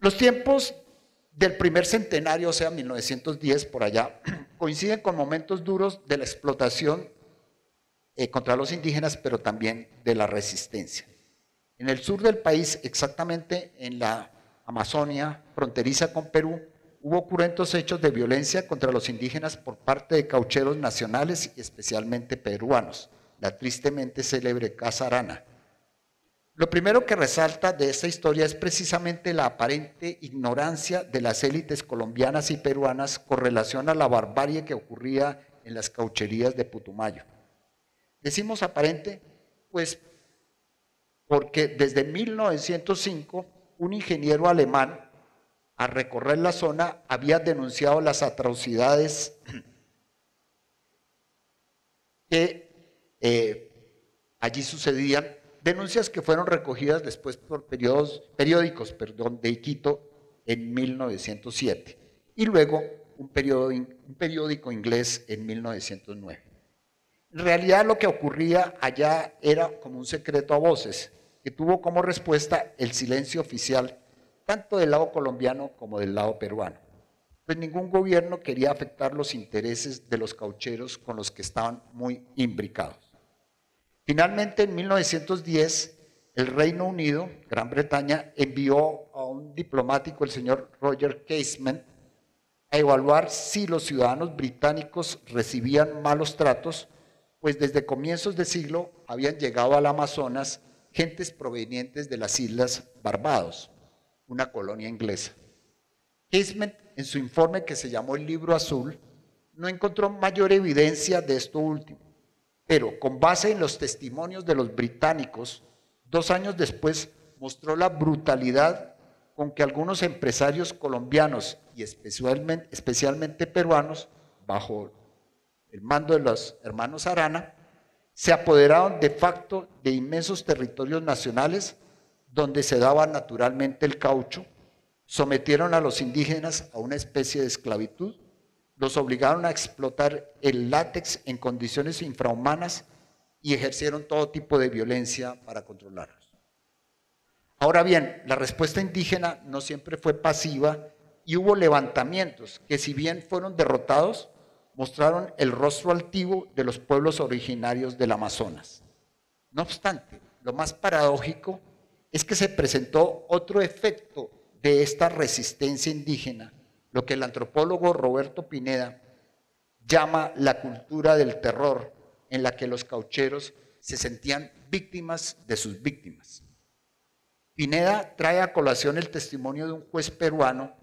Los tiempos del primer centenario, o sea, 1910 por allá, coinciden con momentos duros de la explotación contra los indígenas, pero también de la resistencia. En el sur del país, exactamente en la Amazonia fronteriza con Perú, hubo cruentos hechos de violencia contra los indígenas por parte de caucheros nacionales y especialmente peruanos, la tristemente célebre Casa Arana. Lo primero que resalta de esta historia es precisamente la aparente ignorancia de las élites colombianas y peruanas con relación a la barbarie que ocurría en las caucherías de Putumayo. Decimos aparente, pues porque desde 1905 un ingeniero alemán, al recorrer la zona, había denunciado las atrocidades que allí sucedían, denuncias que fueron recogidas después por periódicos de Iquitos en 1907 y luego un periódico inglés en 1909. En realidad lo que ocurría allá era como un secreto a voces, que tuvo como respuesta el silencio oficial, tanto del lado colombiano como del lado peruano. Pues ningún gobierno quería afectar los intereses de los caucheros con los que estaban muy imbricados. Finalmente, en 1910, el Reino Unido, Gran Bretaña, envió a un diplomático, el señor Roger Casement, a evaluar si los ciudadanos británicos recibían malos tratos, pues desde comienzos de siglo habían llegado al Amazonas gentes provenientes de las Islas Barbados, una colonia inglesa. Casement, en su informe que se llamó el Libro Azul, no encontró mayor evidencia de esto último, pero con base en los testimonios de los británicos, 2 años después mostró la brutalidad con que algunos empresarios colombianos y especialmente peruanos, bajo el mando de los hermanos Arana, se apoderaron de facto de inmensos territorios nacionales donde se daba naturalmente el caucho, sometieron a los indígenas a una especie de esclavitud, los obligaron a explotar el látex en condiciones infrahumanas y ejercieron todo tipo de violencia para controlarlos. Ahora bien, la respuesta indígena no siempre fue pasiva y hubo levantamientos que, si bien fueron derrotados, mostraron el rostro altivo de los pueblos originarios del Amazonas. No obstante, lo más paradójico es que se presentó otro efecto de esta resistencia indígena, lo que el antropólogo Roberto Pineda llama la cultura del terror, en la que los caucheros se sentían víctimas de sus víctimas. Pineda trae a colación el testimonio de un juez peruano,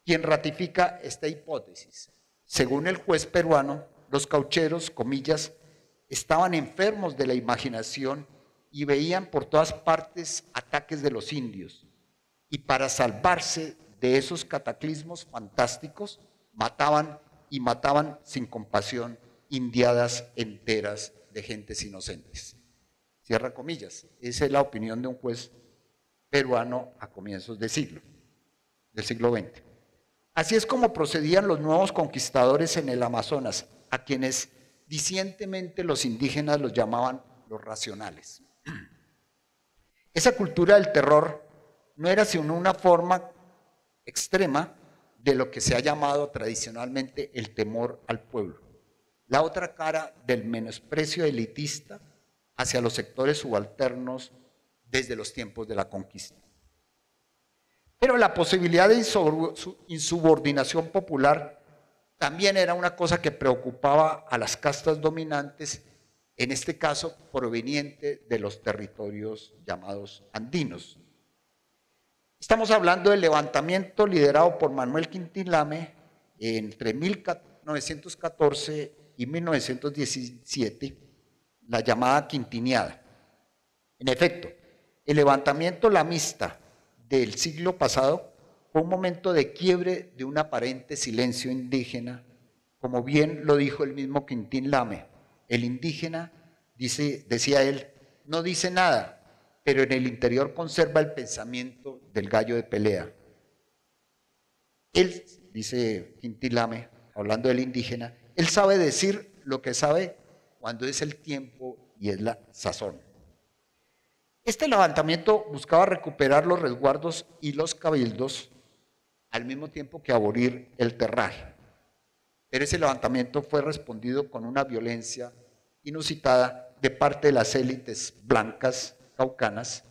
quien ratifica esta hipótesis. Según el juez peruano, los caucheros, comillas, estaban enfermos de la imaginación y veían por todas partes ataques de los indios. Y para salvarse de esos cataclismos fantásticos, mataban y mataban sin compasión indiadas enteras de gentes inocentes. Cierra comillas. Esa es la opinión de un juez peruano a comienzos del siglo XX. Así es como procedían los nuevos conquistadores en el Amazonas, a quienes dicientemente los indígenas los llamaban los racionales. Esa cultura del terror no era sino una forma extrema de lo que se ha llamado tradicionalmente el temor al pueblo, la otra cara del menosprecio elitista hacia los sectores subalternos desde los tiempos de la conquista. Pero la posibilidad de insubordinación popular también era una cosa que preocupaba a las castas dominantes, en este caso proveniente de los territorios llamados andinos. Estamos hablando del levantamiento liderado por Manuel Quintín Lame entre 1914 y 1917, la llamada Quintiniada. En efecto, el levantamiento lamista del siglo pasado fue un momento de quiebre de un aparente silencio indígena, como bien lo dijo el mismo Quintín Lame. El indígena, decía él, no dice nada, pero en el interior conserva el pensamiento del gallo de pelea. Él, dice Quintín Lame, hablando del indígena, él sabe decir lo que sabe cuando es el tiempo y es la sazón. Este levantamiento buscaba recuperar los resguardos y los cabildos al mismo tiempo que abolir el terrar. Pero ese levantamiento fue respondido con una violencia inusitada de parte de las élites blancas caucanas.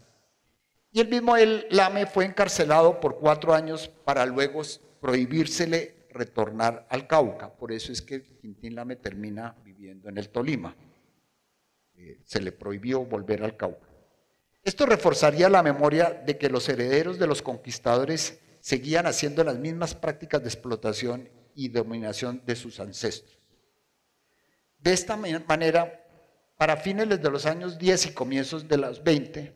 Y el mismo El Lame fue encarcelado por 4 años para luego prohibírsele retornar al Cauca. Por eso es que Quintín Lame termina viviendo en el Tolima. Se le prohibió volver al Cauca. Esto reforzaría la memoria de que los herederos de los conquistadores seguían haciendo las mismas prácticas de explotación y dominación de sus ancestros. De esta manera, para fines de los años 10 y comienzos de los 20,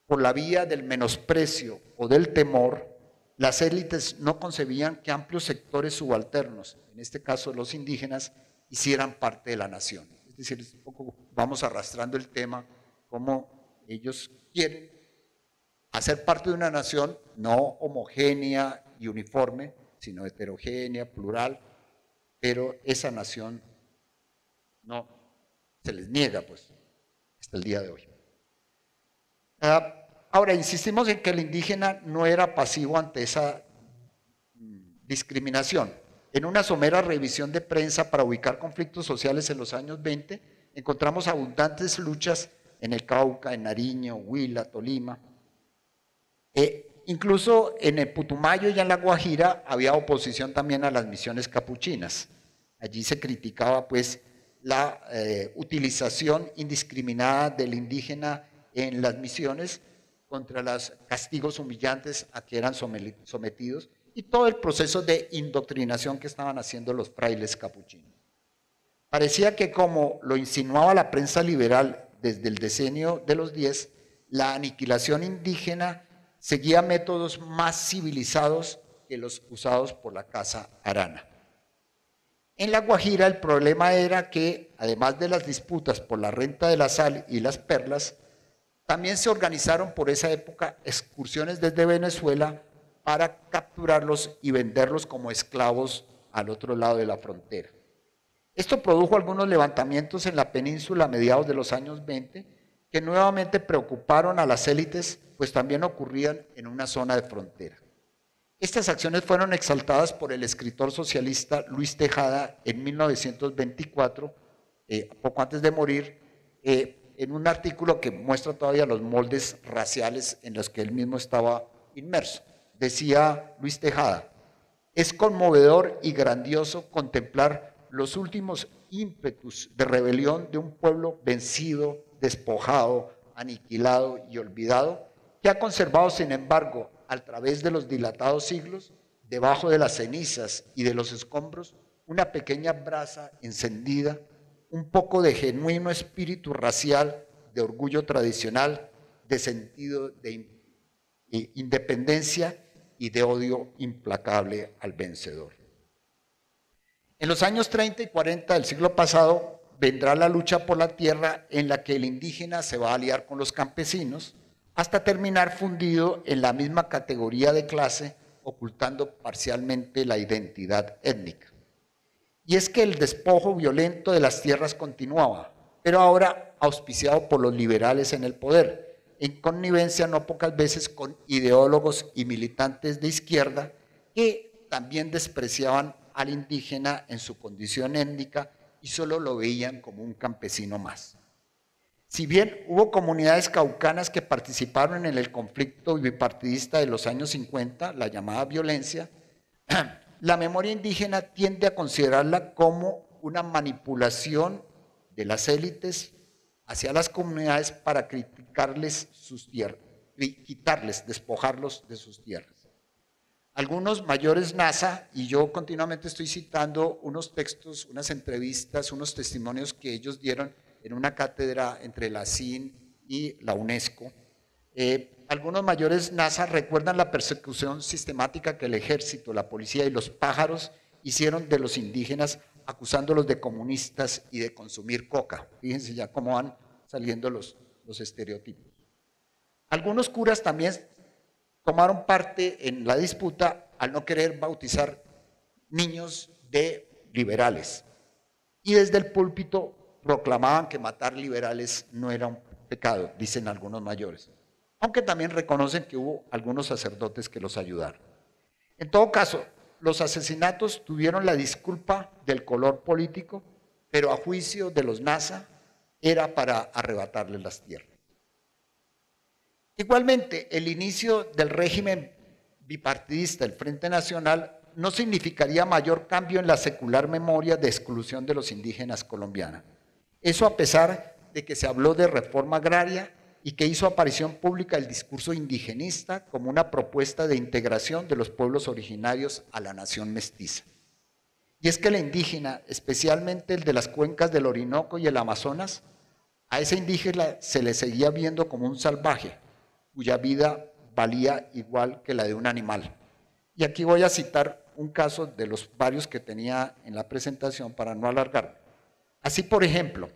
por la vía del menosprecio o del temor, las élites no concebían que amplios sectores subalternos, en este caso los indígenas, hicieran parte de la nación. Es decir, un poco vamos arrastrando el tema, como ellos quieren hacer parte de una nación no homogénea y uniforme, sino heterogénea, plural, pero esa nación no se les niega, pues, hasta el día de hoy. Ahora, insistimos en que el indígena no era pasivo ante esa discriminación. En una somera revisión de prensa para ubicar conflictos sociales en los años 20, encontramos abundantes luchas en el Cauca, en Nariño, Huila, Tolima. Incluso en el Putumayo y en la Guajira había oposición también a las misiones capuchinas. Allí se criticaba pues la utilización indiscriminada del indígena en las misiones contra los castigos humillantes a que eran sometidos y todo el proceso de indoctrinación que estaban haciendo los frailes capuchinos. Parecía que, como lo insinuaba la prensa liberal desde el decenio de los 10, la aniquilación indígena seguía métodos más civilizados que los usados por la Casa Arana. En La Guajira el problema era que, además de las disputas por la renta de la sal y las perlas, también se organizaron por esa época excursiones desde Venezuela para capturarlos y venderlos como esclavos al otro lado de la frontera. Esto produjo algunos levantamientos en la península a mediados de los años 20 que nuevamente preocuparon a las élites, pues también ocurrían en una zona de frontera. Estas acciones fueron exaltadas por el escritor socialista Luis Tejada en 1924, poco antes de morir, en un artículo que muestra todavía los moldes raciales en los que él mismo estaba inmerso. Decía Luis Tejada: es conmovedor y grandioso contemplar los últimos ímpetus de rebelión de un pueblo vencido, despojado, aniquilado y olvidado, que ha conservado, sin embargo, a través de los dilatados siglos, debajo de las cenizas y de los escombros, una pequeña brasa encendida, un poco de genuino espíritu racial, de orgullo tradicional, de sentido de independencia y de odio implacable al vencedor. En los años 30 y 40 del siglo pasado vendrá la lucha por la tierra en la que el indígena se va a aliar con los campesinos hasta terminar fundido en la misma categoría de clase, ocultando parcialmente la identidad étnica. Y es que el despojo violento de las tierras continuaba, pero ahora auspiciado por los liberales en el poder, en connivencia no pocas veces con ideólogos y militantes de izquierda que también despreciaban al indígena en su condición étnica y solo lo veían como un campesino más. Si bien hubo comunidades caucanas que participaron en el conflicto bipartidista de los años 50, la llamada violencia, la memoria indígena tiende a considerarla como una manipulación de las élites hacia las comunidades para criticarles sus tierras, quitarles, despojarlos de sus tierras. Algunos mayores NASA, y yo continuamente estoy citando unos textos, unas entrevistas, unos testimonios que ellos dieron en una cátedra entre la CIN y la UNESCO. Algunos mayores NASA recuerdan la persecución sistemática que el ejército, la policía y los pájaros hicieron de los indígenas, acusándolos de comunistas y de consumir coca. Fíjense ya cómo van saliendo los estereotipos. Algunos curas también tomaron parte en la disputa al no querer bautizar niños de liberales. Y desde el púlpito proclamaban que matar liberales no era un pecado, dicen algunos mayores. aunque también reconocen que hubo algunos sacerdotes que los ayudaron. En todo caso, los asesinatos tuvieron la disculpa del color político, pero a juicio de los NASA era para arrebatarles las tierras. Igualmente, el inicio del régimen bipartidista del Frente Nacional no significaría mayor cambio en la secular memoria de exclusión de los indígenas colombianos. Eso a pesar de que se habló de reforma agraria y que hizo aparición pública el discurso indigenista como una propuesta de integración de los pueblos originarios a la nación mestiza. Y es que el indígena, especialmente el de las cuencas del Orinoco y el Amazonas, a ese indígena se le seguía viendo como un salvaje, cuya vida valía igual que la de un animal. Y aquí voy a citar un caso de los varios que tenía en la presentación para no alargar. Así, por ejemplo,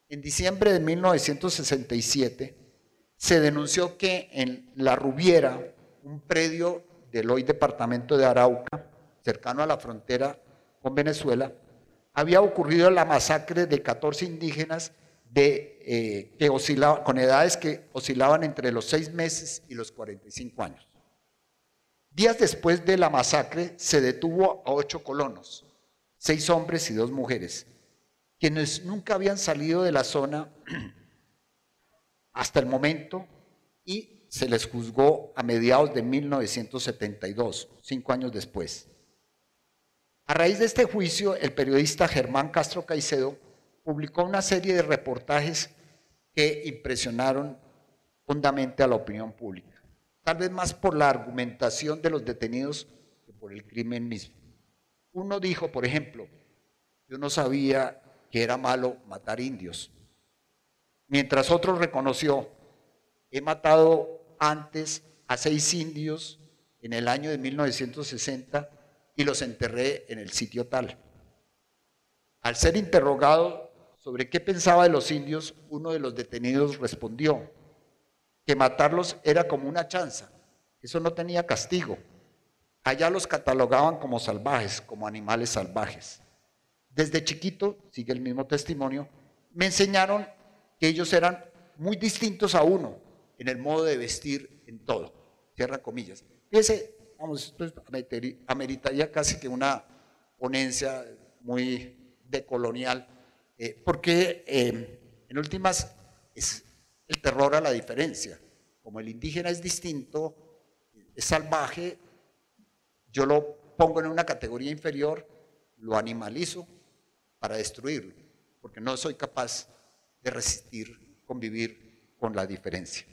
en diciembre de 1967 se denunció que en La Rubiera, un predio del hoy departamento de Arauca, cercano a la frontera con Venezuela, había ocurrido la masacre de 14 indígenas con edades que oscilaban entre los 6 meses y los 45 años. Días después de la masacre se detuvo a 8 colonos, 6 hombres y 2 mujeres, quienes nunca habían salido de la zona hasta el momento, y se les juzgó a mediados de 1972, 5 años después. A raíz de este juicio, el periodista Germán Castro Caicedo publicó una serie de reportajes que impresionaron hondamente a la opinión pública, tal vez más por la argumentación de los detenidos que por el crimen mismo. Uno dijo, por ejemplo, yo no sabía que era malo matar indios, mientras otro reconoció, he matado antes a 6 indios en el año de 1960 y los enterré en el sitio tal. Al ser interrogado sobre qué pensaba de los indios, uno de los detenidos respondió que matarlos era como una chanza, eso no tenía castigo. Allá los catalogaban como salvajes, como animales salvajes. Desde chiquito, sigue el mismo testimonio, me enseñaron que ellos eran muy distintos a uno en el modo de vestir, en todo. Cierra comillas. Fíjese, vamos, esto ameritaría casi que una ponencia muy decolonial, porque en últimas es el terror a la diferencia. Como el indígena es distinto, es salvaje, yo lo pongo en una categoría inferior, lo animalizo para destruirlo, porque no soy capaz de resistir, convivir con la diferencia.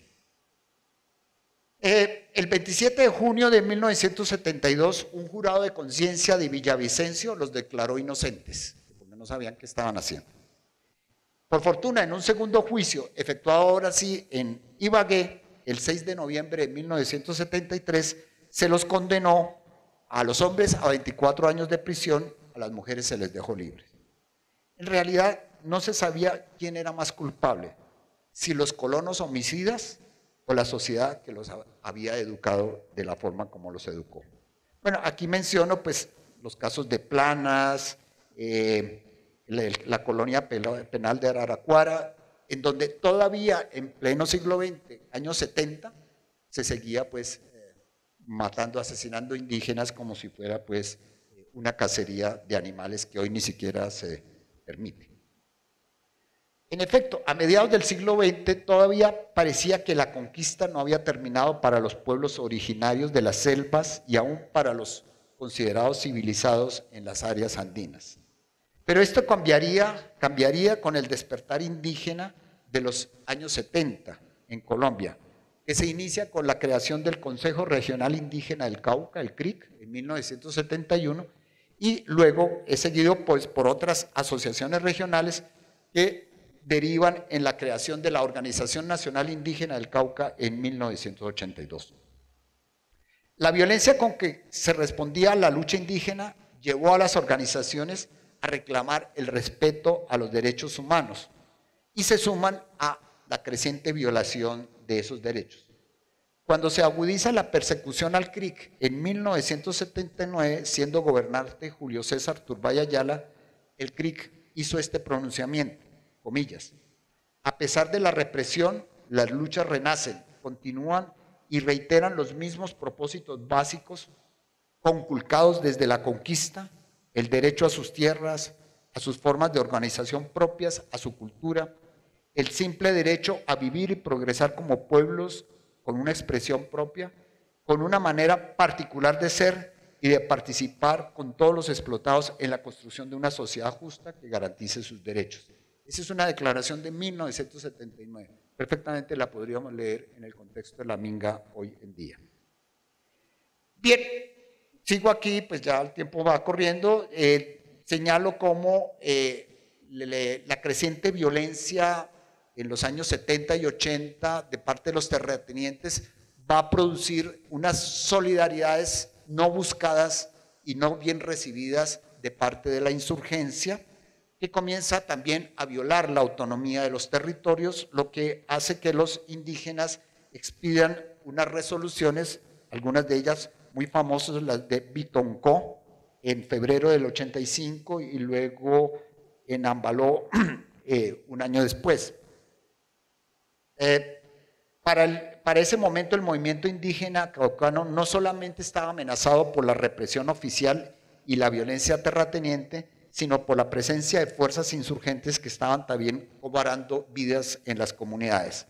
El 27 de junio de 1972, un jurado de conciencia de Villavicencio los declaró inocentes, porque no sabían qué estaban haciendo. Por fortuna, en un segundo juicio, efectuado ahora sí en Ibagué, el 6 de noviembre de 1973, se los condenó a los hombres a 24 años de prisión, a las mujeres se les dejó libres. En realidad, no se sabía quién era más culpable, si los colonos homicidas o la sociedad que los había educado de la forma como los educó. Bueno, aquí menciono pues los casos de Planas, la colonia penal de Araraquara, en donde todavía en pleno siglo XX, años 70, se seguía pues matando, asesinando indígenas como si fuera pues una cacería de animales que hoy ni siquiera se permite. En efecto, a mediados del siglo XX todavía parecía que la conquista no había terminado para los pueblos originarios de las selvas y aún para los considerados civilizados en las áreas andinas. Pero esto cambiaría con el despertar indígena de los años 70 en Colombia, que se inicia con la creación del Consejo Regional Indígena del Cauca, el CRIC, en 1971, y luego es seguido pues, por otras asociaciones regionales que derivan en la creación de la Organización Nacional Indígena del Cauca en 1982. La violencia con que se respondía a la lucha indígena llevó a las organizaciones a reclamar el respeto a los derechos humanos y se suman a la creciente violación de esos derechos. Cuando se agudiza la persecución al CRIC en 1979, siendo gobernante Julio César Turbay Ayala, el CRIC hizo este pronunciamiento, comillas, a pesar de la represión, las luchas renacen continúan y reiteran los mismos propósitos básicos conculcados desde la conquista: el derecho a sus tierras, a sus formas de organización propias, a su cultura, el simple derecho a vivir y progresar como pueblos con una expresión propia, con una manera particular de ser y de participar con todos los explotados en la construcción de una sociedad justa que garantice sus derechos. Esa es una declaración de 1979. Perfectamente la podríamos leer en el contexto de la Minga hoy en día. Bien, sigo aquí, pues ya el tiempo va corriendo. Señalo cómo la creciente violencia en los años 70 y 80 de parte de los terratenientes va a producir unas solidaridades no buscadas y no bien recibidas de parte de la insurgencia, que comienza también a violar la autonomía de los territorios, lo que hace que los indígenas expidan unas resoluciones, algunas de ellas muy famosas, las de Bitoncó, en febrero del 85 y luego en Ambaló un año después. Para ese momento el movimiento indígena caucano no solamente estaba amenazado por la represión oficial y la violencia terrateniente, sino por la presencia de fuerzas insurgentes que estaban también cobrando vidas en las comunidades.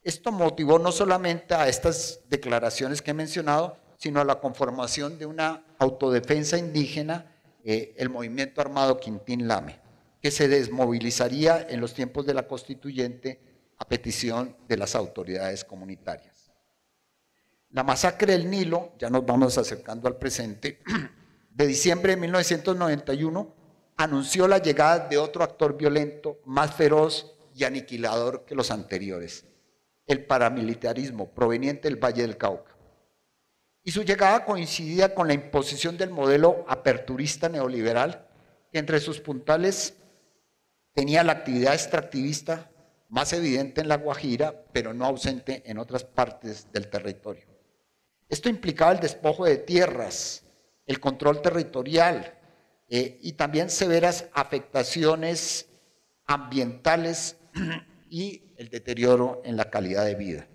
Esto motivó no solamente a estas declaraciones que he mencionado, sino a la conformación de una autodefensa indígena, el movimiento armado Quintín Lame, que se desmovilizaría en los tiempos de la constituyente a petición de las autoridades comunitarias. La masacre del Nilo, ya nos vamos acercando al presente, de diciembre de 1991, anunció la llegada de otro actor violento, más feroz y aniquilador que los anteriores: el paramilitarismo proveniente del Valle del Cauca. Y su llegada coincidía con la imposición del modelo aperturista neoliberal, que entre sus puntales tenía la actividad extractivista más evidente en La Guajira, pero no ausente en otras partes del territorio. Esto implicaba el despojo de tierras, el control territorial y también severas afectaciones ambientales y el deterioro en la calidad de vida.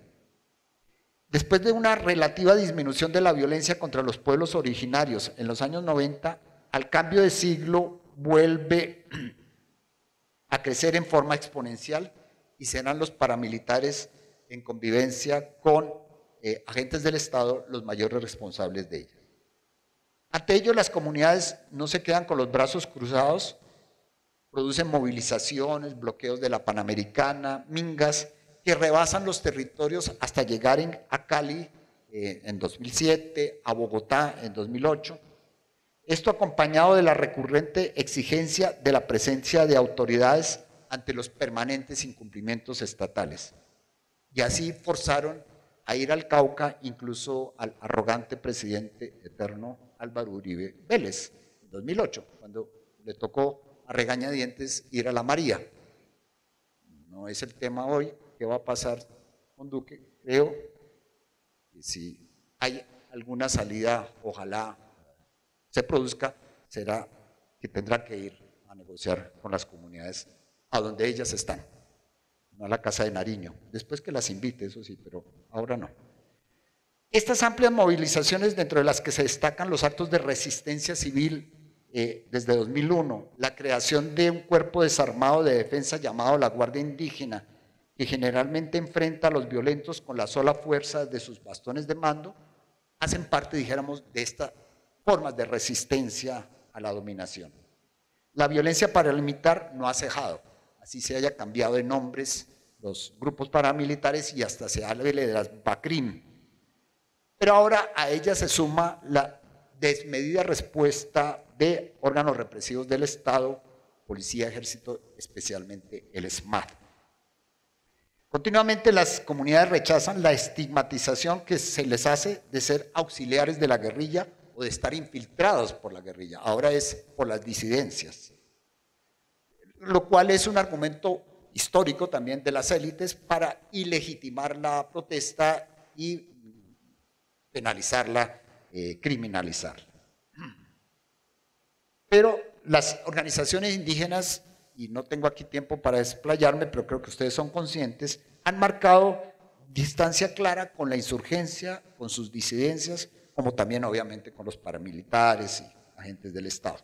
Después de una relativa disminución de la violencia contra los pueblos originarios en los años 90, al cambio de siglo vuelve a crecer en forma exponencial y serán los paramilitares en convivencia con agentes del Estado los mayores responsables de ella. Ante ello, las comunidades no se quedan con los brazos cruzados, producen movilizaciones, bloqueos de la Panamericana, mingas, que rebasan los territorios hasta llegar a Cali en 2007, a Bogotá en 2008. Esto acompañado de la recurrente exigencia de la presencia de autoridades ante los permanentes incumplimientos estatales. Y así forzaron a ir al Cauca incluso al arrogante presidente eterno Álvaro Uribe Vélez, en 2008, cuando le tocó a regañadientes ir a la María. No es el tema hoy. ¿Qué va a pasar con Duque? Creo que si hay alguna salida, ojalá se produzca, será que tendrá que ir a negociar con las comunidades a donde ellas están, no a la Casa de Nariño, después que las invite, eso sí, pero ahora no. Estas amplias movilizaciones, dentro de las que se destacan los actos de resistencia civil desde 2001, la creación de un cuerpo desarmado de defensa llamado la Guardia Indígena, que generalmente enfrenta a los violentos con la sola fuerza de sus bastones de mando, hacen parte, dijéramos, de estas formas de resistencia a la dominación. La violencia paramilitar no ha cejado, así se haya cambiado de nombres los grupos paramilitares y hasta se hable de las BACRIM. Pero ahora a ella se suma la desmedida respuesta de órganos represivos del Estado, policía, ejército, especialmente el SMAT. Continuamente las comunidades rechazan la estigmatización que se les hace de ser auxiliares de la guerrilla o de estar infiltrados por la guerrilla. Ahora es por las disidencias, lo cual es un argumento histórico también de las élites para ilegitimar la protesta y penalizarla, criminalizarla. Pero las organizaciones indígenas, y no tengo aquí tiempo para explayarme, pero creo que ustedes son conscientes, han marcado distancia clara con la insurgencia, con sus disidencias, como también obviamente con los paramilitares y agentes del Estado.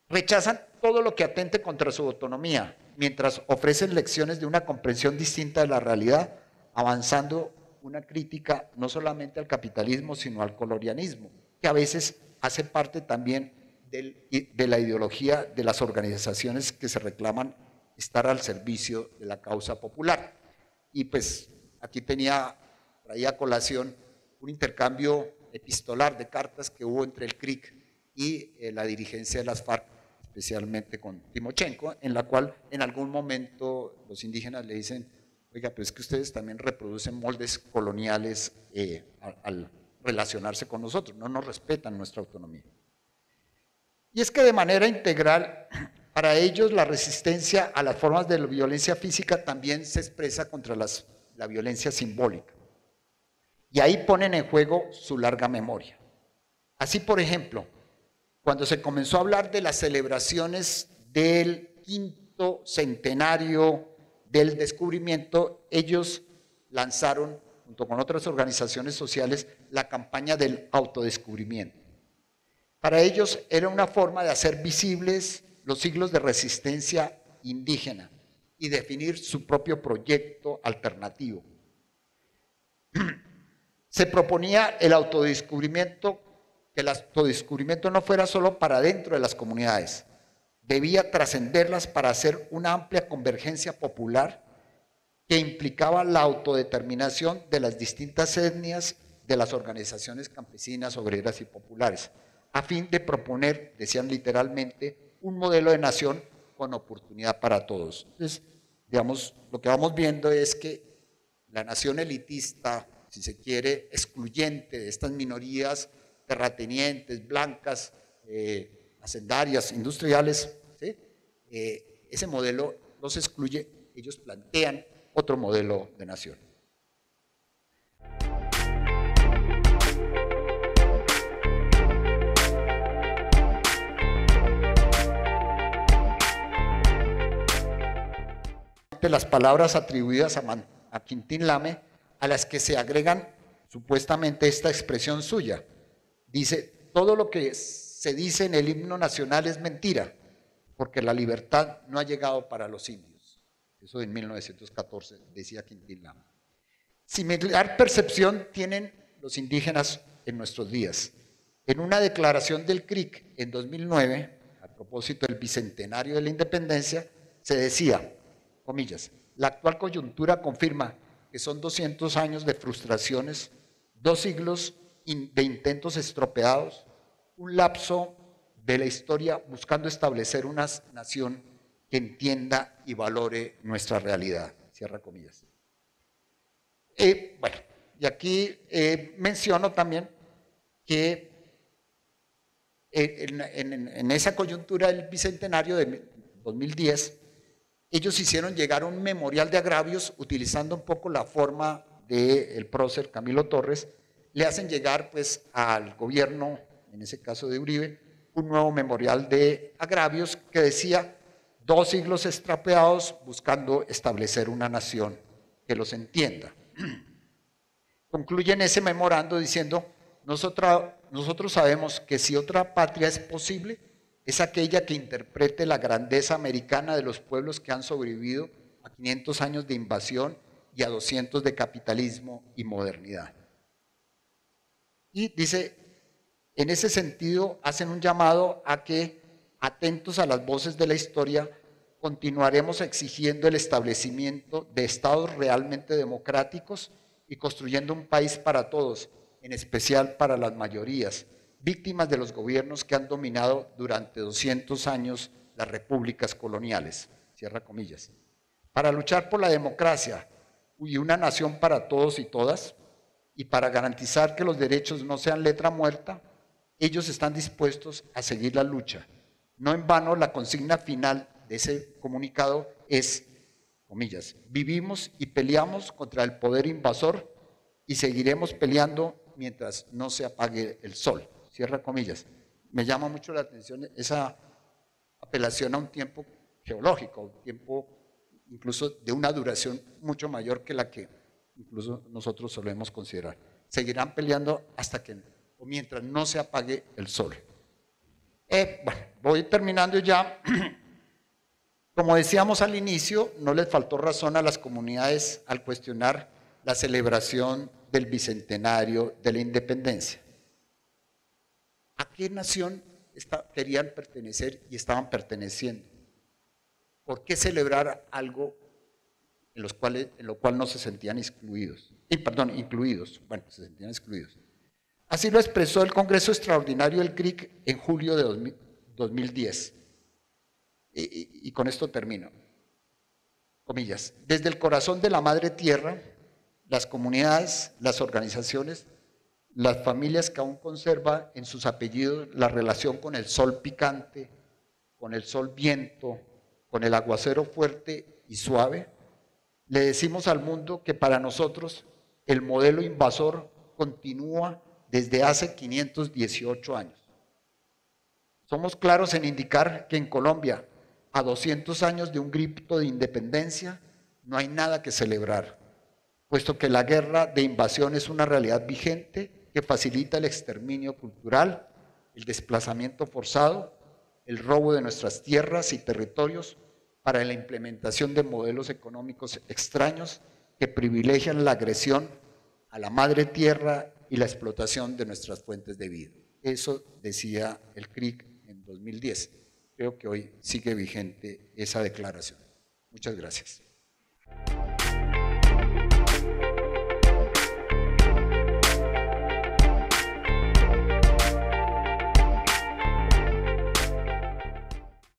Rechazan todo lo que atente contra su autonomía, mientras ofrecen lecciones de una comprensión distinta de la realidad, avanzando una crítica no solamente al capitalismo, sino al colonialismo, que a veces hace parte también de la ideología de las organizaciones que se reclaman estar al servicio de la causa popular. Y pues aquí traía a colación un intercambio epistolar de cartas que hubo entre el CRIC y la dirigencia de las FARC, especialmente con Timochenko, en la cual en algún momento los indígenas le dicen: oiga, pero es que ustedes también reproducen moldes coloniales al relacionarse con nosotros, no nos respetan nuestra autonomía. Y es que de manera integral, para ellos la resistencia a las formas de la violencia física también se expresa contra la violencia simbólica. Y ahí ponen en juego su larga memoria. Así, por ejemplo, cuando se comenzó a hablar de las celebraciones del 5º centenario del descubrimiento, ellos lanzaron, junto con otras organizaciones sociales, la campaña del autodescubrimiento. Para ellos era una forma de hacer visibles los siglos de resistencia indígena y definir su propio proyecto alternativo. Se proponía el autodescubrimiento, que el autodescubrimiento no fuera solo para dentro de las comunidades, debía trascenderlas para hacer una amplia convergencia popular que implicaba la autodeterminación de las distintas etnias de las organizaciones campesinas, obreras y populares, a fin de proponer, decían literalmente, un modelo de nación con oportunidad para todos. Entonces, digamos, lo que vamos viendo es que la nación elitista, si se quiere, excluyente de estas minorías terratenientes, blancas, hacendarias, industriales, ¿sí? Ese modelo los excluye, ellos plantean otro modelo de nación. Las palabras atribuidas a Quintín Lame, a las que se agregan supuestamente esta expresión suya. Dice: todo lo que se dice en el himno nacional es mentira, porque la libertad no ha llegado para los indios. Eso en 1914 decía Quintín Lame. Similar percepción tienen los indígenas en nuestros días. En una declaración del CRIC en 2009, a propósito del bicentenario de la independencia, se decía, comillas: la actual coyuntura confirma que son 200 años de frustraciones, 2 siglos de intentos estropeados, un lapso de la historia buscando establecer una nación que entienda y valore nuestra realidad. Cierra comillas. Bueno, y aquí menciono también que en esa coyuntura del bicentenario de 2010, ellos hicieron llegar un memorial de agravios utilizando un poco la forma del prócer Camilo Torres. Le hacen llegar pues al gobierno, en ese caso de Uribe, un nuevo memorial de agravios que decía: 2 siglos estropeados buscando establecer una nación que los entienda. Concluyen ese memorando diciendo: nosotros sabemos que si otra patria es posible, es aquella que interprete la grandeza americana de los pueblos que han sobrevivido a 500 años de invasión y a 200 de capitalismo y modernidad. Y dice, en ese sentido, hacen un llamado a que, atentos a las voces de la historia, continuaremos exigiendo el establecimiento de estados realmente democráticos y construyendo un país para todos, en especial para las mayorías, víctimas de los gobiernos que han dominado durante 200 años las repúblicas coloniales. Cierra comillas. Para luchar por la democracia y una nación para todos y todas, y para garantizar que los derechos no sean letra muerta, ellos están dispuestos a seguir la lucha. No en vano la consigna final de ese comunicado es, comillas, vivimos y peleamos contra el poder invasor y seguiremos peleando mientras no se apague el sol. Cierra comillas. Me llama mucho la atención esa apelación a un tiempo geológico, un tiempo incluso de una duración mucho mayor que la que incluso nosotros solemos considerar. Seguirán peleando hasta que, o mientras no se apague el sol. Bueno, voy terminando ya. Como decíamos al inicio, no les faltó razón a las comunidades al cuestionar la celebración del bicentenario de la independencia. ¿A qué nación querían pertenecer y estaban perteneciendo? ¿Por qué celebrar algo en lo cual no se sentían excluidos? Incluidos. Bueno, se sentían excluidos. Así lo expresó el Congreso Extraordinario del CRIC en julio de 2010. Y con esto termino. Comillas. Desde el corazón de la madre tierra, las comunidades, las organizaciones, las familias que aún conservan en sus apellidos la relación con el sol picante, con el sol viento, con el aguacero fuerte y suave, le decimos al mundo que para nosotros el modelo invasor continúa desde hace 518 años. Somos claros en indicar que en Colombia, a 200 años de un grito de independencia, no hay nada que celebrar, puesto que la guerra de invasión es una realidad vigente que facilita el exterminio cultural, el desplazamiento forzado, el robo de nuestras tierras y territorios para la implementación de modelos económicos extraños que privilegian la agresión a la madre tierra y la explotación de nuestras fuentes de vida. Eso decía el CRIC en 2010. Creo que hoy sigue vigente esa declaración. Muchas gracias.